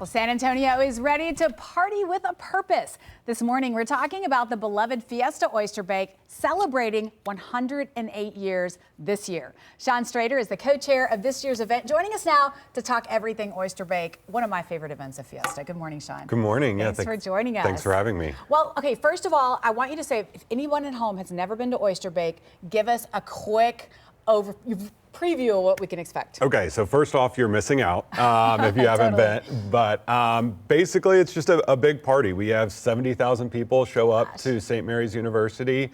Well, San Antonio is ready to party with a purpose. This morning, we're talking about the beloved Fiesta Oyster Bake celebrating 108 years this year. Sean Strader is the co-chair of this year's event, joining us now to talk everything Oyster Bake, one of my favorite events of Fiesta. Good morning, Sean. Good morning. Thanks for joining us. Thanks for having me. Well, okay, first of all, I want you to say, if anyone at home has never been to Oyster Bake, give us a quick preview of what we can expect. Okay, so first off, you're missing out if you haven't been. But basically, it's just a big party. We have 70,000 people show up to St. Mary's University.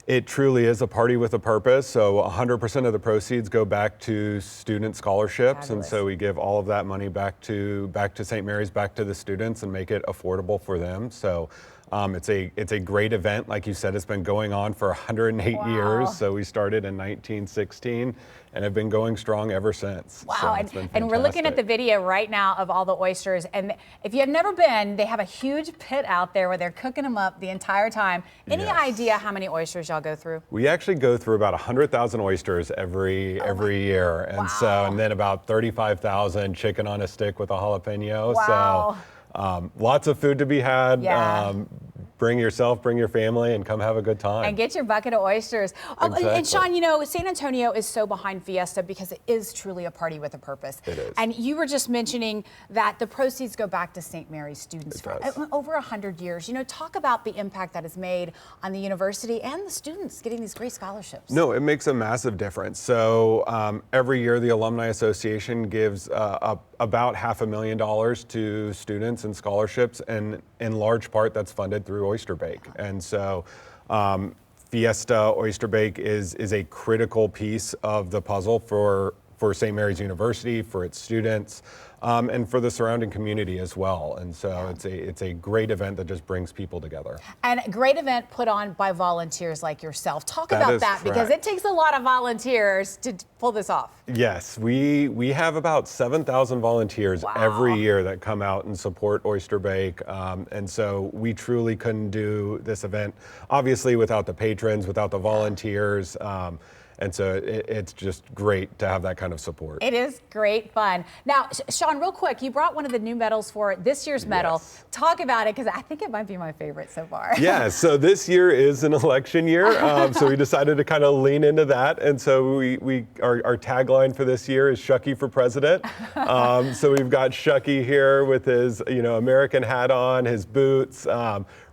It truly is a party with a purpose. So 100% of the proceeds go back to student scholarships. Fabulous. And so we give all of that money back to St. Mary's, back to the students, and make it affordable for them. So it's a great event. Like you said, it's been going on for 108 years. So we started in 1916 and have been going strong ever since. Wow, So and we're looking at the video right now of all the oysters. And if you have never been, they have a huge pit out there where they're cooking them up the entire time. Any idea how many oysters y'all go through? We actually go through about 100,000 oysters every year. And and then about 35,000 chicken on a stick with a jalapeno. Wow. So lots of food to be had. Yeah. Bring yourself, bring your family, and come have a good time. And get your bucket of oysters. Exactly. And Sean, you know, San Antonio is so behind Fiesta because it is truly a party with a purpose. It is. And you were just mentioning that the proceeds go back to St. Mary's students for over 100 years. You know, talk about the impact that has made on the university and the students getting these great scholarships. No, it makes a massive difference. So every year the Alumni Association gives about $500,000 to students and scholarships, and in large part that's funded through Oyster Bake. And so Fiesta Oyster Bake is a critical piece of the puzzle for St. Mary's University, for its students, and for the surrounding community as well. And so it's a great event that just brings people together. And a great event put on by volunteers like yourself. Talk about that, because it takes a lot of volunteers to pull this off. Yes, we have about 7,000 volunteers every year that come out and support Oyster Bake. And so we truly couldn't do this event, obviously, without the patrons, without the volunteers. And so it's just great to have that kind of support. It is great fun. Now, Sean, real quick, you brought one of the new medals for this year's medal. Yes. Talk about it, because I think it might be my favorite so far. Yeah, so this year is an election year, so we decided to kind of lean into that. And so our tagline for this year is Shucky for President. So we've got Shucky here with his American hat on, his boots,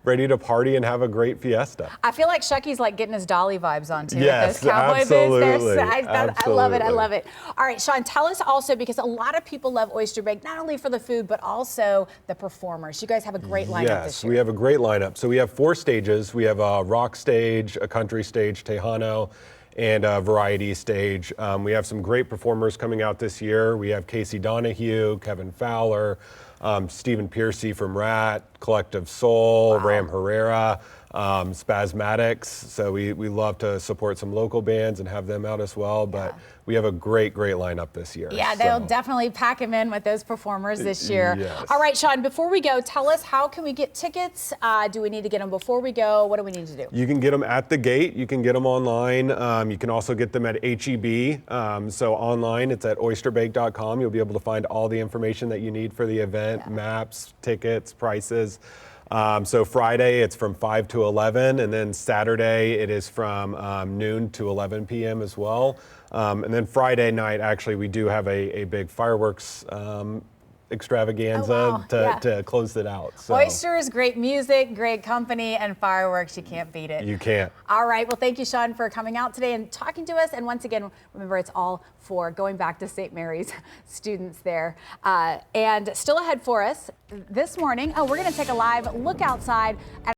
ready to party and have a great fiesta. I feel like Shucky's like getting his Dolly vibes on too. Yes, with those cowboy absolutely. boots. I love it. I love it. All right, Sean, tell us also, because a lot of people love Oyster Bake, not only for the food, but also the performers. You guys have a great lineup this year. Yes, we have a great lineup. So we have 4 stages. We have a rock stage, a country stage, Tejano, and a variety stage. We have some great performers coming out this year. We have Casey Donahue, Kevin Fowler, Stephen Piercy from Rat, Collective Soul, Ram Herrera, Spasmatics. So we love to support some local bands and have them out as well. But we have a great lineup this year. Yeah, they'll definitely pack them in with those performers this year. Yes. All right, Sean, before we go, tell us, how can we get tickets? Do we need to get them before we go? What do we need to do? You can get them at the gate. You can get them online. You can also get them at HEB. So online, it's at oysterbake.com. You'll be able to find all the information that you need for the event, maps, tickets, prices. So Friday, it's from 5 to 11, and then Saturday, it is from noon to 11 p.m. as well. And then Friday night, actually, we do have a big fireworks extravaganza to close it out. So. Oysters, great music, great company, and fireworks. You can't beat it. You can't. All right. Well, thank you, Sean, for coming out today and talking to us. And once again, remember, it's all for going back to St. Mary's students there. And still ahead for us this morning, we're going to take a live look outside at